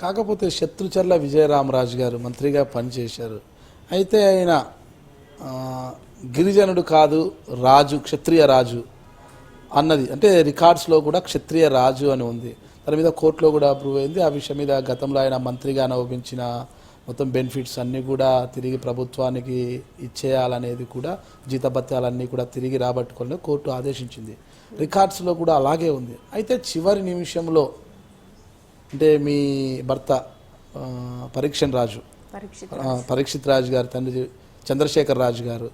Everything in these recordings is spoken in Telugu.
కాకపోతే శత్రుచర్ల విజయరామరాజు గారు మంత్రిగా పనిచేశారు. అయితే ఆయన గిరిజనుడు కాదు, రాజు, క్షత్రియ రాజు అన్నది అంటే రికార్డ్స్లో కూడా క్షత్రియ రాజు అని ఉంది. దాని మీద కోర్టులో కూడా అప్రూవ్ అయింది. ఆ విషయం మీద గతంలో ఆయన మంత్రిగా అనుభవించిన మొత్తం బెనిఫిట్స్ అన్నీ కూడా తిరిగి ప్రభుత్వానికి ఇచ్చేయాలనేది కూడా, జీతభత్యాలన్నీ కూడా తిరిగి రాబట్టుకోవాలని కోర్టు ఆదేశించింది. రికార్డ్స్లో కూడా అలాగే ఉంది. అయితే చివరి నిమిషంలో అంటే మీ భర్త పరీక్షిత్ రాజు గారు తండ్రి చంద్రశేఖర్ రాజు గారు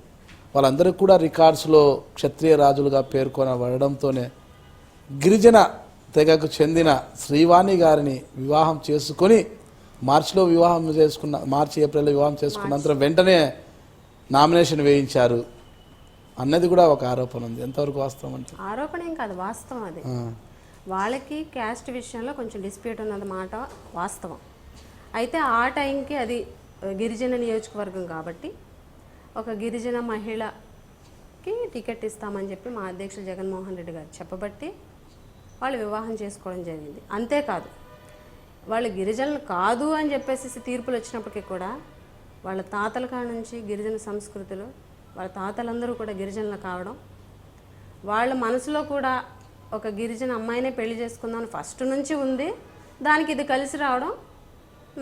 వాళ్ళందరూ కూడా రికార్డ్స్లో క్షత్రియ రాజులుగా పేర్కొనబడడంతోనే గిరిజన తెగకు చెందిన శ్రీవాణి గారిని వివాహం చేసుకొని మార్చిలో ఏప్రిల్లో వివాహం చేసుకున్నంత వెంటనే నామినేషన్ వేయించారు అన్నది కూడా ఒక ఆరోపణ ఉంది. ఎంతవరకు వాస్తవం అంటే? ఆరోపణ ఏం కాదు, వాస్తవం. అది వాళ్ళకి క్యాస్ట్ విషయంలో కొంచెం డిస్ప్యూట్ ఉన్నది మాట వాస్తవం. అయితే ఆ టైంకి అది గిరిజన నియోజకవర్గం కాబట్టి ఒక గిరిజన మహిళకి టికెట్ ఇస్తామని చెప్పి మా అధ్యక్షులు జగన్మోహన్ రెడ్డి గారు చెప్పబట్టి వాళ్ళు వివాహం చేసుకోవడం జరిగింది. అంతేకాదు వాళ్ళు గిరిజనులు కాదు అని చెప్పేసి తీర్పులు వచ్చినప్పటికీ కూడా వాళ్ళ తాతల కాడ నుంచి గిరిజన సంస్కృతులు, వాళ్ళ తాతలందరూ కూడా గిరిజనులు కావడం, వాళ్ళ మనసులో కూడా ఒక గిరిజన అమ్మాయినే పెళ్లి చేసుకుందామని ఫస్ట్ నుంచి ఉంది. దానికి ఇది కలిసి రావడం,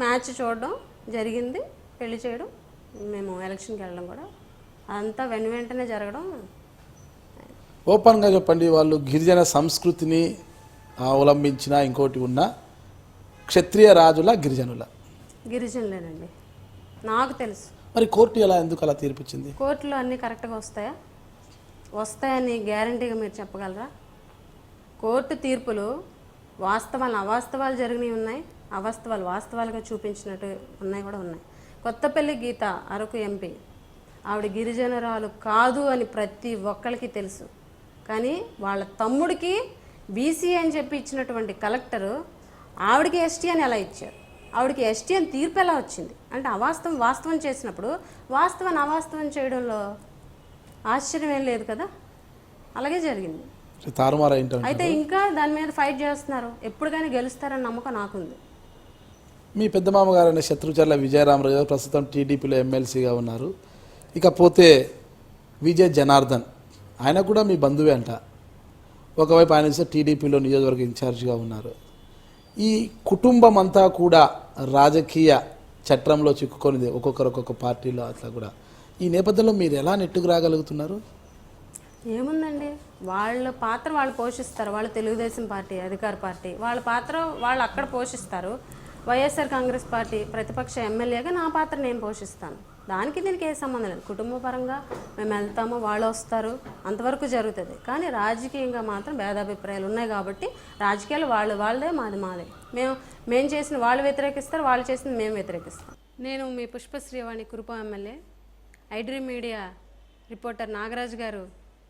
మ్యాచ్ చూడడం జరిగింది, పెళ్లి చేయడం, మేము ఎలక్షన్కి వెళ్ళడం కూడా అంతా వెంటనే జరగడం. ఓపెన్గా చెప్పండి, వాళ్ళు గిరిజన సంస్కృతిని అవలంబించిన ఇంకోటి ఉన్న క్షత్రియ రాజుల గిరిజనులేనండి, నాకు తెలుసు. మరి కోర్టు ఎందుకు అలా తీర్పిచ్చింది? కోర్టులో అన్నీ కరెక్ట్గా వస్తాయని గ్యారంటీగా మీరు చెప్పగలరా? కోర్టు తీర్పులు వాస్తవాలు అవాస్తవాలు జరిగినవి ఉన్నాయి, అవాస్తవాలు వాస్తవాలుగా చూపించినట్టు ఉన్నాయి కూడా ఉన్నాయి. కొత్తపల్లి గీత అరకు ఎంపీ, ఆవిడ గిరిజనరాలు కాదు అని ప్రతి ఒక్కరికి తెలుసు. కానీ వాళ్ళ తమ్ముడికి బీసీ అని చెప్పి ఇచ్చినటువంటి కలెక్టరు ఆవిడకి ఎస్టీ అని ఎలా ఇచ్చారు? ఆవిడకి ఎస్టీ అని తీర్పు ఎలా వచ్చింది? అంటే అవాస్తవం వాస్తవం చేసినప్పుడు వాస్తవాన్ని అవాస్తవం చేయడంలో ఆశ్చర్యం ఏం లేదు కదా. అలాగే జరిగింది. అయితే ఇంకా దాని మీద ఫైట్ చేస్తున్నారు. ఎప్పుడు కానీ గెలుస్తారని నమ్మకం నాకుంది. మీ పెద్ద మామగారైన శత్రుచర్ల విజయరామరాజు గారు ప్రస్తుతం టీడీపీలో ఎమ్మెల్సీగా ఉన్నారు. ఇకపోతే విజయ్ జనార్దన్, ఆయన కూడా మీ బంధువే అంట. ఒకవైపు ఆయన టీడీపీలో నియోజకవర్గ ఇన్ఛార్జిగా ఉన్నారు. ఈ కుటుంబం అంతా కూడా రాజకీయ చట్రంలో చిక్కుకొనిది, ఒక్కొక్క పార్టీలో అట్లా కూడా. ఈ నేపథ్యంలో మీరు ఎలా నెట్టుకు రాగలుగుతున్నారు? ఏముందండి, వాళ్ళ పాత్ర వాళ్ళు పోషిస్తారు. వాళ్ళు తెలుగుదేశం పార్టీ అధికార పార్టీ, వాళ్ళ పాత్ర వాళ్ళు అక్కడ పోషిస్తారు. వైఎస్ఆర్ కాంగ్రెస్ పార్టీ ప్రతిపక్ష ఎమ్మెల్యేగా నా పాత్ర నేను పోషిస్తాను. దానికి దీనికి ఏ సంబంధం లేదు. కుటుంబ పరంగా మేము వెళ్తాము, వాళ్ళు వస్తారు, అంతవరకు జరుగుతుంది. కానీ రాజకీయంగా మాత్రం భేదాభిప్రాయాలు ఉన్నాయి కాబట్టి రాజకీయాలు వాళ్ళదే, మాదే. మేము చేసిన వాళ్ళు వ్యతిరేకిస్తారు, వాళ్ళు చేసింది మేము వ్యతిరేకిస్తాం. నేను మీ Pushpasreevani Kurupam MLA. IDream media reporter Nagaraju garu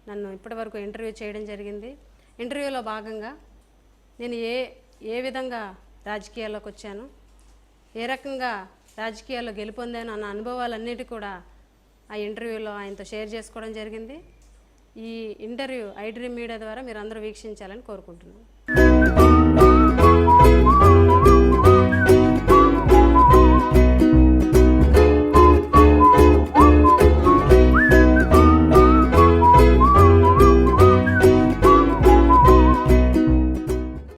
నన్ను ఇప్పటివరకు ఇంటర్వ్యూ చేయడం జరిగింది. ఇంటర్వ్యూలో భాగంగా నేను ఏ విధంగా రాజకీయాల్లోకి వచ్చాను, ఏ రకంగా రాజకీయాల్లో గెలుపొందాను అన్న అనుభవాలన్నిటి కూడా ఆ ఇంటర్వ్యూలో ఆయనతో షేర్ చేసుకోవడం జరిగింది. ఈ ఇంటర్వ్యూ ఐడ్రీమ్ మీడియా ద్వారా మీరు అందరూ వీక్షించాలని కోరుకుంటున్నాను.